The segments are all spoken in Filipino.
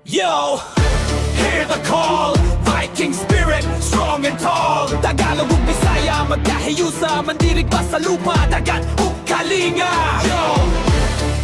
Yo, hear the call, Viking spirit, strong and tall. Tagalog ug Bisaya, magkahiusa, mandirigma sa lupa, dagat ug kalinga. Yo,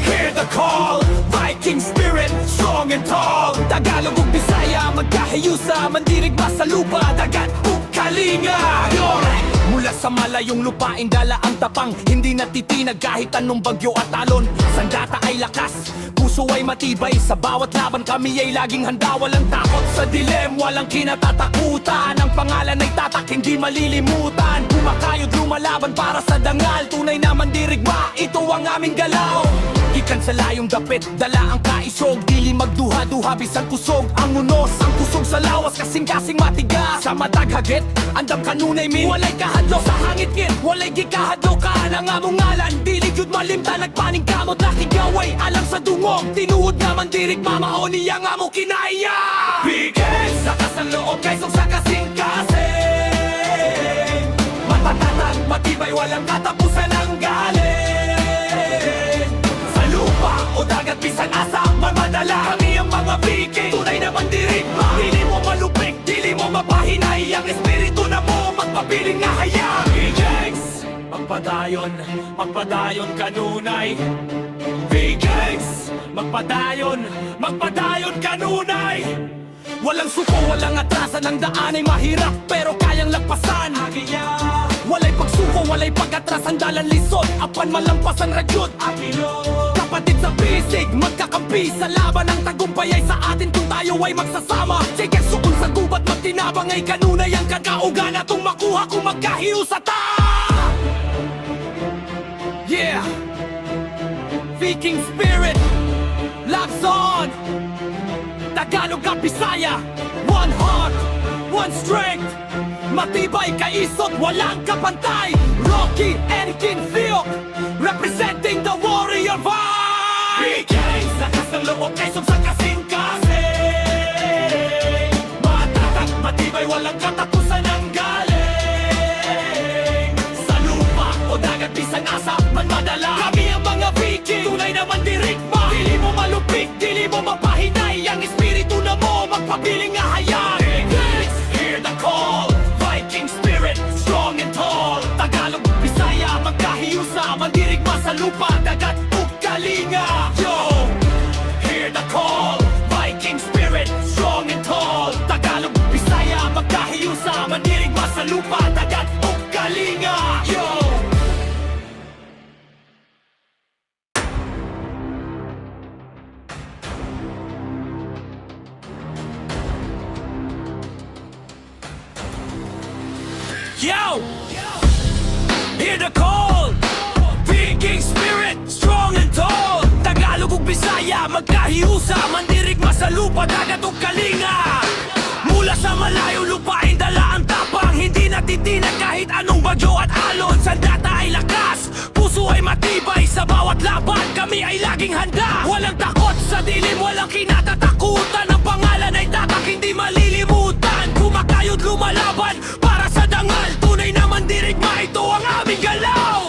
hear the call, Viking spirit, strong and tall. Tagalog ug Bisaya, magkahiusa, mandirigma sa lupa, dagat ug kalinga. Yo, mula sa malayong lupain dala ang tapang, hindi natitinag kahit anong bagyo at alon. Sandata ay lakas, puso ay matibay, sa bawat laban kami ay laging handa. Walang takot sa dilim, walang kinatatakutan. Ang pangalan ay tatak, hindi malilimutan. Kumakayod lumalaban para sa dangal, tunay na mandirigma, ito ang aming galaw. Ikan sa layong dapit, dala ang kaisog, dili magduha-duha bisan kusog. Ang unos, ang kusog sa lawas, kasing-kasing matigas. Sa matag hagit, andam kanunay min, walay kahadlo sa hangit ngit, walay gikahadlo ka ang among ngalan. Dili jud malimta, nagpaning kamot, nakigaway alang sa dungog. Tinuod nga mandirigma, mao niya nga mo kinaya. Bigay sa kasang loob, kaysong sa kasing-kasing. Matatag, matibay, walang katapusan ang galing. Sa lupa o dagat, bisan asa, mamadala kami ang mga Viking. Tunay na mandirigma, dili mo malupig, dili mo mapahinay. Ang espiritu na mo, magpabiling nga hayag. Vikings, magpadayon, magpadayon kanunay. Vikings, magpadayon, magpadayon kanunay. Walang suko, walang atrasan, ang daan ay mahirap pero kayang lagpasan. Walay pagsuko, walay pag-atrasan, dalan lisod, apan malampasan ragyod. Kapatid sa bisig, magkakampi sa laban, ang tagumpay ay sa atin kung tayo ay magsasama. Sige, sukon sa gubat, magtinabang ay kanunay ang kakaugan atong makuha kung magkahiusa ta. Yeah, Viking spirit, loves on. Tagalog at Bisaya, one heart, one strength. Matibay kaisot, walang kapantay. Rocky and Kinfiok, representing the warrior vibe. Bigay sa kasang loob, kaysong sa kasing-kasing. Matatag, matibay, walang katapusan ang galing. Sa lupa o dagat, bisan asa, man madala kami ang mga Viking. Tunay na mandirigma, dili mo malupig, dili mo mapahinay. Ang espiritu na mo, magpabiling nga hayag. Vikings, hear the call, Viking spirit, strong and tall. Tagalog, Bisaya, magkahiusa, mandirigma sa lupa, dagat ug kalinga. Yo, hear the call, Viking spirit, strong and tall. Tagalog, Bisaya, magkahiusa, mandirigma sa lupa, dagat ug kalinga. Yo, yo, hear the call, Viking spirit, strong and tall. Tagalog ug Bisaya, magkahiusa, mandirigma sa lupa, dagat ug kalinga. Mula sa malayo lupain, dala ang tapang, hindi natitinag kahit anong bagyo at alon. Sandata ay lakas, puso ay matibay, sa bawat laban kami ay laging handa. Walang takot sa dilim, walang kinatatakutan. Ang pangalan ay tatak, hindi malilimutan. Kumakayod lumalaban para sa dangal, tunay na mandirigma, ito ang aming galaw.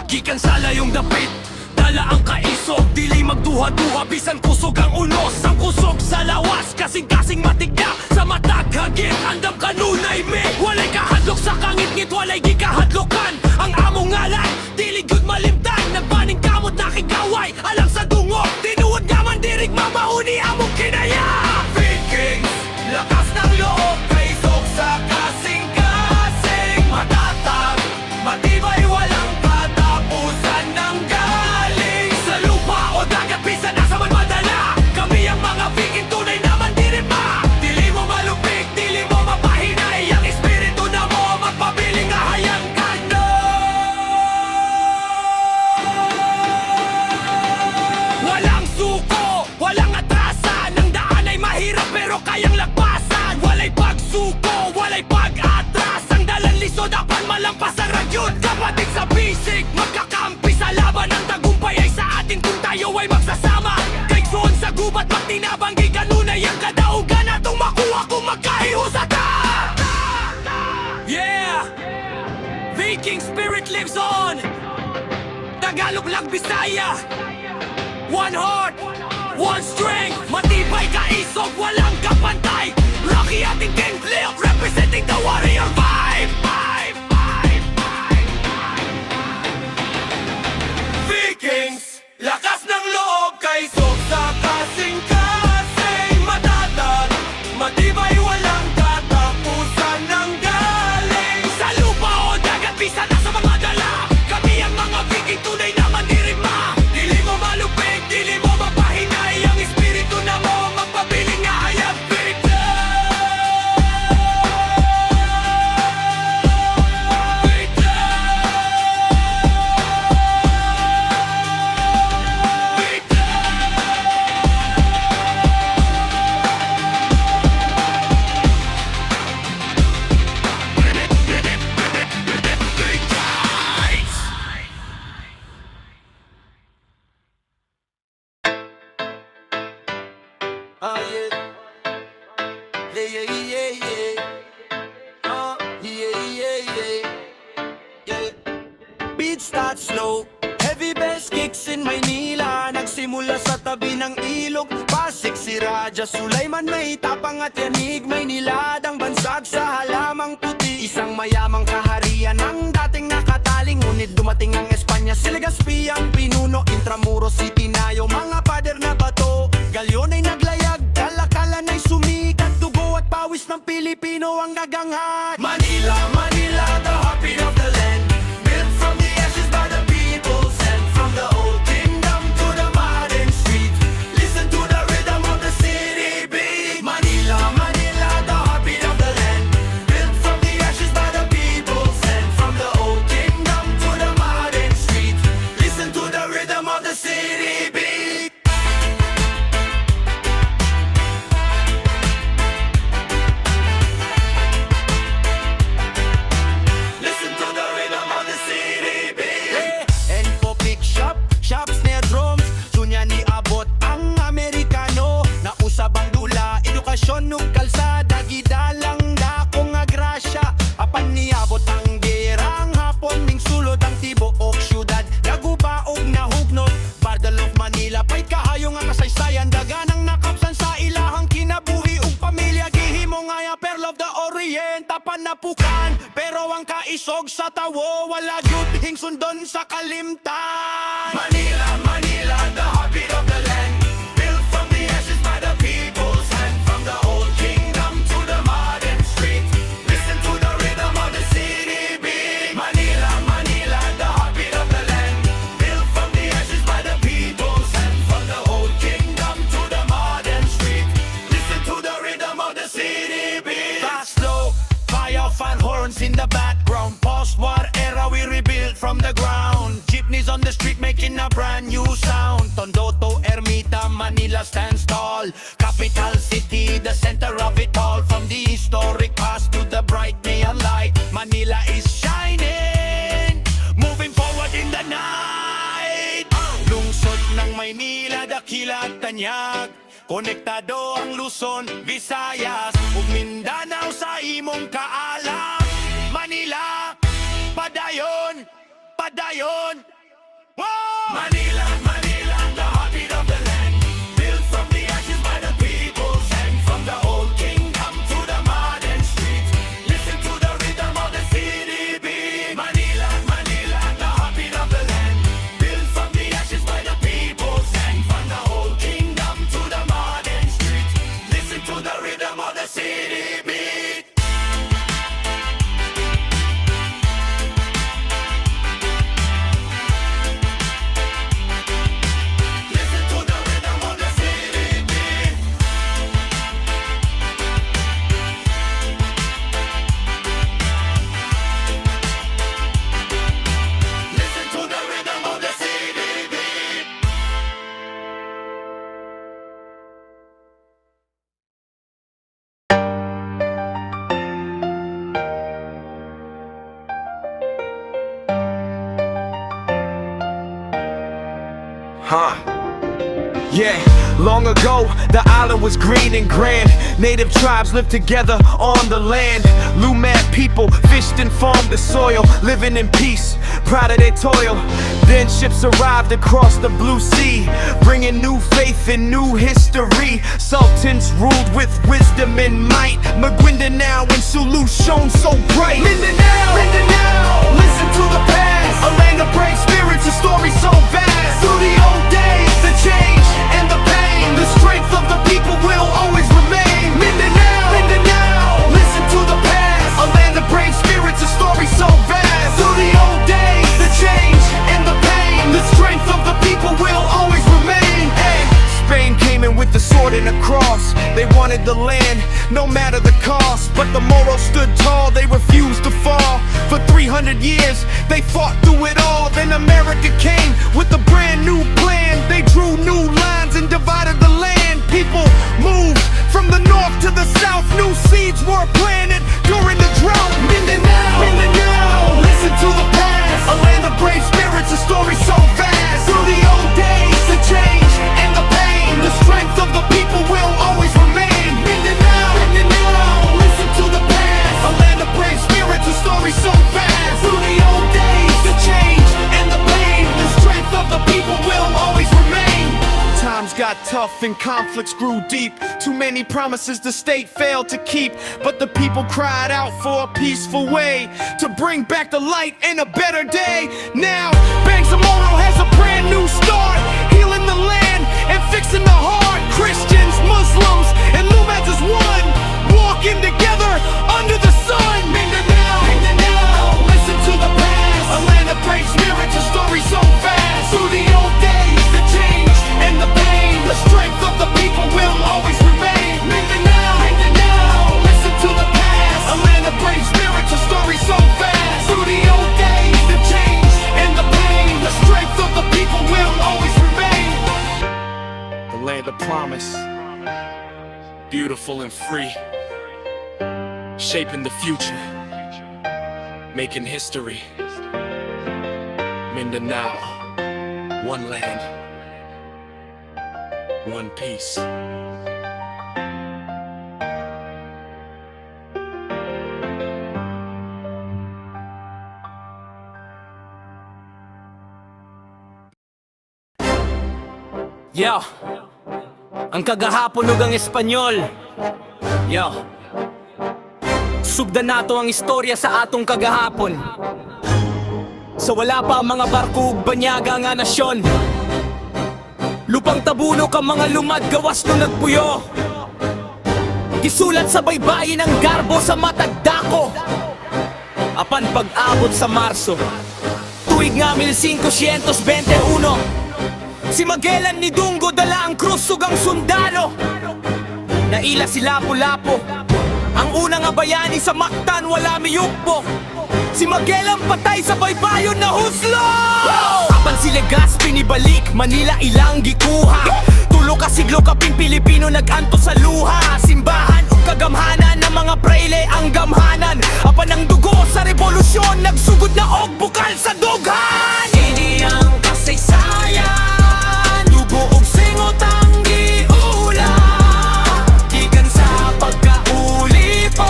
Gikan sa layong dapit, dala ang kaisog, dili magduha-duha, bisan kusog ang unos. Ang kusog sa lawas, kasing-kasing matigya, sa matag hagit, andam kanunay mig. Walay kahadlok sa kangit-ngit, walay gikahadlokan. Ang among ngalan, dili gyud malimtan. Nagbaning kamot, nakigaway, alang sa dungog. Tinuod nga mandirigma, mauni among kinaya. Vikings, lakas ng loob, kaisog sa kasing-kasing. Matatag, matibay, walang katapusan ng galing. Sa lupa o dagat, bisan nasa man madala kami ang mga Viking, tunay na mandirigma. Dili mo malupig, dili mo mapahinay. Ang espiritu na mo, magpabiling nga hayang kano. Walang suko, walang atrasan. Ang daan ay mahirap pero kayang lagpasan. Walay pagsuko, walay pag-atras. Ang dalan lisod, apan malampasan ragyod. Kapatid sa bisig, magkakampi sa laban. Ang tagumpay ay sa atin kung tayo ay magsasama. Kaigsoon sa gubat, magtinabang, gikanunay ang kadaugan atong makuha kung magkahiusa ta. Viking spirit lives on. Tagalog lang Bisaya. One heart, one strength. Matibay kaisog, walang kapantay. Rocky ating King Leok, representing the warrior vibe. Vikings, lakas ng loob kay Sok sa kasing-kasing matatag. Matibay walang katapusan ng galing. Sa lupa o dagat, bisa na sa mga dala. Kami ang mga Viking, tunay na mandirima. Dili mo malupig, dili mo mapahinay. Ang espiritu na mo magpabiling nga hayag. Beat starts slow, heavy bass kicks in Maynila. Nagsimula sa tabi ng ilog, Pasig si Raja Sulaiman. May tapang at yanig, may niladang bansag sa halamang puti. Isang mayamang kaharian ng dating nakataling. Ngunit dumating ang Espanya, si Legazpi ang pinuno. Intramuros City na yung mga pader na bato. Galyon ay naglayag, kalakalan ay sumikat. Dugo at pawis ng Pilipino ang nagangat. Manila, Manila, the heartbeat of the land. Built from the ashes by the people. Sent from the old kingdom to the modern street. Listen to the rhythm of the city beat. Manila, Manila, the heartbeat of the land. Built from the ashes by the people. Sent from the old kingdom to the modern street. Listen to the rhythm of the city beat. Listen to the rhythm of the city beat. And po pick shop, shops near drums. Sunya ni abot ang Amerikano. Nausab ang dula, edukasyon nung kalsada. Gidalang dakong agrasya. Apan niabot ang gerang hapon. Ning sulod ang tibuok syudad. Nagubaog na hugnot, Bardal of Manila. Pa'y kahayo nga kasaysayan. Daganang nakapsan sa ilahang kinabuhi ug pamilya. Gihimo nga ya Pearl of the Orient. Tapan napukan, pero ang kaisog sa tawo. Wala gyud hingsundon sa kalimtan. Manila, Manila, the heartbeat of the land. Built from the ashes by the people. Sent from the old kingdom to the modern street. Listen to the rhythm of the city beat. Manila, Manila, the heartbeat of the land. Built from the ashes by the people. Sent from the old kingdom to the modern street. Listen to the rhythm of the city beat. Fast slow, fire fan horns in the background. Post-war era we rebuilt from the ground. Jeepneys on the street making a brand new sound. Tondo to Ermita, Manila stands tall. Capital city, the center of it all. From the historic past to the bright neon light, Manila is shining, moving forward in the night. Lungsod ng Maynila, Dakila at Tanyag. Konektado ang Luzon, Visayas ug Mindanao sa imong kaalam. Manila, padayon, padayon. Wow! Manila, Manila, the heartbeat of the land. Built from the ashes by the people. Sent from the old kingdom to the modern street. Listen to the rhythm of the city beat. Manila, Manila, the heartbeat of the land. Built from the ashes by the people. Sent from the old kingdom to the modern street. Listen to the rhythm of the city beat. Listen to the rhythm of the city beat. Listen to the rhythm of the city beat. Yeah, long ago, the island was green and grand. Native tribes lived together on the land. Lumat people, fished and farmed the soil, living in peace, proud of their toil. Then ships arrived across the blue sea, bringing new faith and new history. Sultans ruled with wisdom and might. Maguindanao and Sulu shone so bright. Mindanao, listen to the past. A land of brave spirits, a story so vast. Through the old days, the change and the pain, the strength of the people will always remain. Mindanao, listen to the past. A land of brave spirits, a story so vast. Through the old days, the change and the pain, the strength of the people will always remain. Hey, Spain came in with the sword and the cross. They wanted the land, no matter the cost. But the Moros stood tall, they refused to fall. For 300 years, they fought through it all. Then America came with a brand new plan. They drew new lines and divided the land. People moved from the north to the south. New seeds were planted during the drought. Mindanao, listen to the past. A land of brave spirits, a story so vast. Through the old days, the change and the pain, the strength of the people will always remain. Mindanao, listen to the past. A land of brave spirits, a story so vast. Through the old days, the change and the pain, the strength of the people will always remain. Times got tough and conflicts grew deep. Too many promises the state failed to keep. But the people cried out for a peaceful way to bring back the light and a better day. Now, Bangsamoro has a brand new start, healing the land and fixing the heart. Christians, Muslims, and Lumans is one, walking together under the sun. Mindanao, listen to the past. A land of brave spirits, a story so fast. Through the old days, the change and the pain, the strength of the people will always remain. Mindanao, listen to the past. A land of brave spirits, a story so fast. Through the old days, the change and the pain, the strength of the people will always remain. The land of promise, beautiful and free, shaping the future, making history. Mindanao, one land, one peace. Yo, ang kagahapon ug ang Espanyol. Yo, sugdan nato ang istorya sa atong kagahapon. Sa wala pa ang mga barko ug banyaga nga nasyon. Lupang tabuno ka mga lumad gawas no nagpuyo. Gisulat sa baybayin ang garbo sa matag dako. Apan pag-abot sa Marso, tuig nga 1521, si Magellan ni Dungo dala ang krus ug ang sundalo. Naila si Lapu-Lapu, ang unang nga bayani sa Mactan wala miyukpo. Si Magellan patay sa baybayon na huslo. Apan si Legazpi nibalik, Manila ilang gikuha. Tulo ka siglo kaping Pilipino nag-anto sa luha. Simbahan ug kagamhanan ng mga praile ang gamhanan. Apan ang dugo sa revolusyon nagsugod na og bukal sa dughan. Ini ang kasaysayan, dugo ug singot ang giula. Gikan sa pagkaulipon,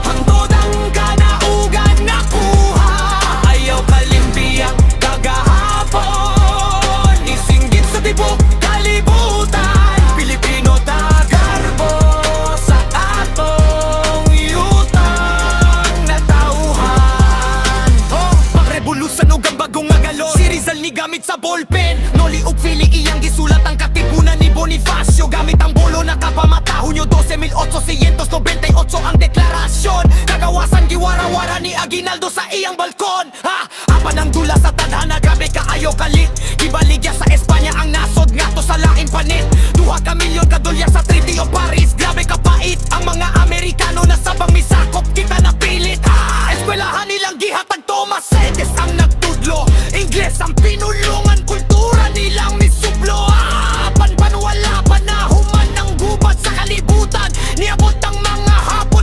hangtod ang kanaugan nakuha. Ayaw kalimpiyang kagahapon, isinggit sa tibok kalibutan. Pilipino tagarbo sa atong yutang natauhan. Pagrevolusan ug ang bagong nga galon, si Rizal ni gamit sa ballpen. Noli ug Fili iyang gisulat ang katipunan ni Bonifacio. Gamit ang bolo nakapamata, Hunyo 12,898 ang deklarasyon. Kagawasan giwara-wara ni Aguinaldo sa iyang balkon. Apan ang dula sa tadhana, grabe kaayo kalit. Gibaligya sa Espanya ang nasod ngato sa laing panit. 2 ka milyon ka dolyar sa Treaty of Paris. Grabe kapait ang mga Amerikano na sabang misakop kita napilit. Eskwelahan nilang gihatag Thomas Edison ang nagtudlo. Ingles ang pinulungan, kultura nilang misublo. Panwala pa na human ng gubat sa kalibutan. Niabot ang mga hapon,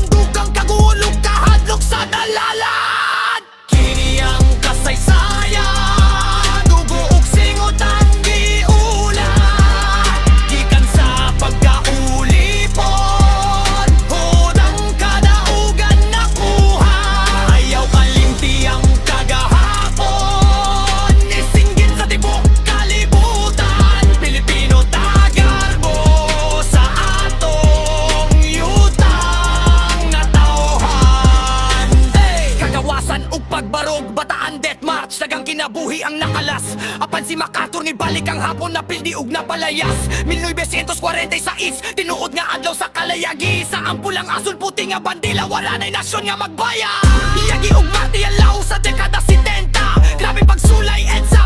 kinabuhi ang nakalas. Apan si MacArthur ni balik ang hapon na pildiog na palayas. 1946 tinuod nga adlaw sa kalayagi. Sa ampulang asul puti nga bandila, wala na'y nasyon nga magbaya. Iyagi og Marty ang law sa dekada 70. Grabe pagsulay EDSA